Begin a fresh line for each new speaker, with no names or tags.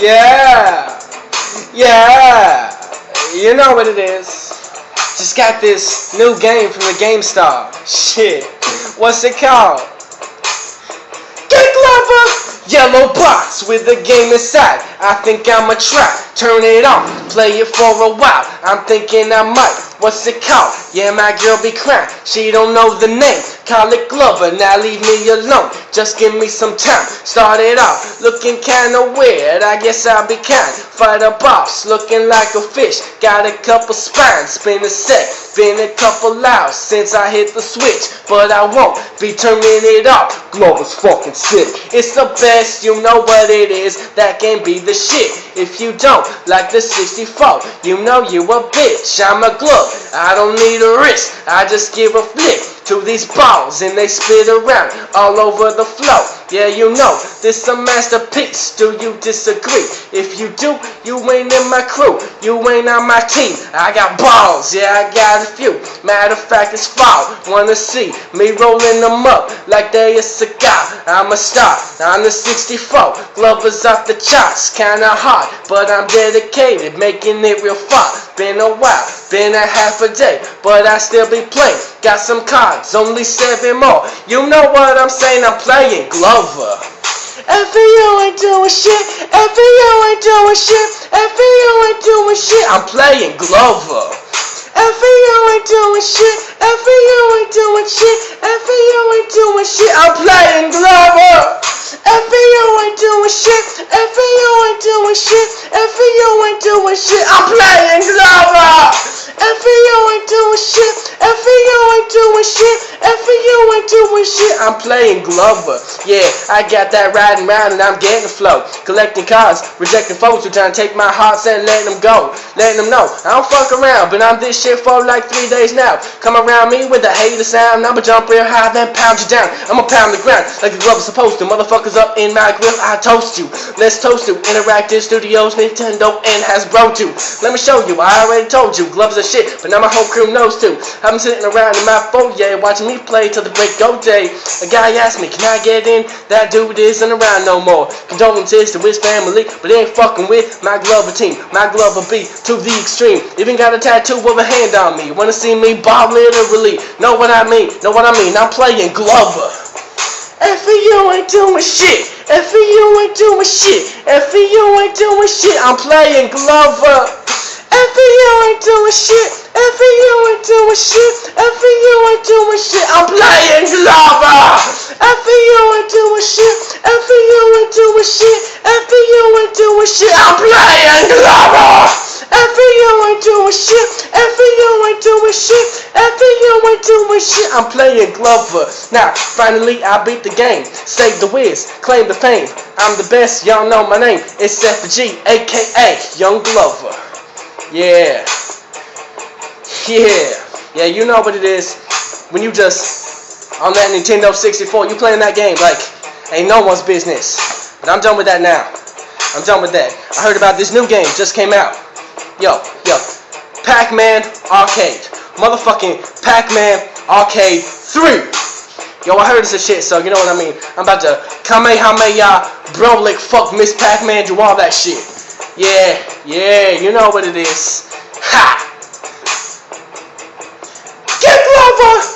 Yeah, yeah, you know what it is. Just got this new game from the GameStar. Shit, what's it called? Get Glover! Yellow box with the game inside. I think I'ma try. Turn it on, play it for a while. I'm thinking I might. What's it called? Yeah, my girl be crying. She don't know the name. Call it Glover, now leave me alone. Just give me some time. Start it off, looking kinda weird. I guess I'll be kind. Fight a boss, looking like a fish. Got a couple spines, spin a set. Been a couple hours since I hit the switch, but I won't be turning it off. Glover's fucking sick. It's the best, you know what it is. That can be the shit. If you don't like the 64, you know you a bitch. I'm a glove, I don't need a wrist. I just give a flick to these balls and they spit around all over the floor. Yeah, you know, this a masterpiece. Do you disagree? If you do, you ain't in my crew. You ain't on my team. I got balls, yeah, I got a few. Matter of fact, it's fall. Wanna see me rolling them up like they a cigar. I'm a star on the 64. Glover's off the charts, kinda hard, but I'm dedicated, making it real far. Been a while, been a half a day, but I still be playing. Got some cards, only 7 more. You know what I'm saying, I'm playing Glover. FU ain't doing shit, FU ain't doing shit, FU ain't doing shit, I'm playing Glover. FU ain't doing shit, FU ain't doing shit, FU ain't doing shit, I'm playing Glover. FU ain't doing shit, FU ain't doing shit, FU ain't doing shit, I'm playing Glover. FU ain't doing shit, FU ain't doing shit, FU ain't doing shit, I'm playing Glover. Yeah, I got that riding round and I'm getting the flow. Collecting cards, rejecting folks who trying to take my hearts and letting them go. Letting them know, I don't fuck around, but I'm this shit for like 3 days now. Come around me with a hater sound, I'ma jump real high, then pound you down. I'ma pound the ground like the Glover's supposed to. Motherfuckers up in my grill, I toast you. Let's toast you. Interactive Studios, Nintendo, and Hasbro too. Let me show you, I already told you, Glover's a shit, but now my whole crew knows too. I've been sitting around in my foyer, watching me play till the break of day. A guy asked me, can I get in? That dude isn't around no more. Condolences to his family, but they ain't fucking with my Glover team. My Glover be to the extreme. Even got a tattoo of a hand on me. Wanna see me ball literally? Know what I mean? Know what I mean? I'm playing Glover. FU ain't doing shit. FU ain't doing shit. FU ain't doing shit. I'm playing Glover. FU ain't doing shit. FU ain't doing shit. FU ain't doing shit. I'm playing Glover. FU ain't doing shit. FU ain't doing shit. FU ain't doing shit. I'm playing Glover. FU ain't doing shit. FU ain't doing shit. FU ain't doing shit. I'm playing Glover. Now, finally, I beat the game. Save the whiz. Claim the fame. I'm the best. Y'all know my name. It's FG, aka Young Glover. Yeah. Yeah, you know what it is. When you just, on that Nintendo 64, you playing that game like ain't no one's business. But I'm done with that now. I'm done with that. I heard about this new game, just came out. Yo, Pac-Man Arcade. Motherfucking Pac-Man Arcade 3. Yo, I heard it's a shit, so you know what I mean. I'm about to Kamehameha, Brolic, fuck Miss Pac-Man, do all that shit. Yeah, you know what it is. Ha! Get Glover!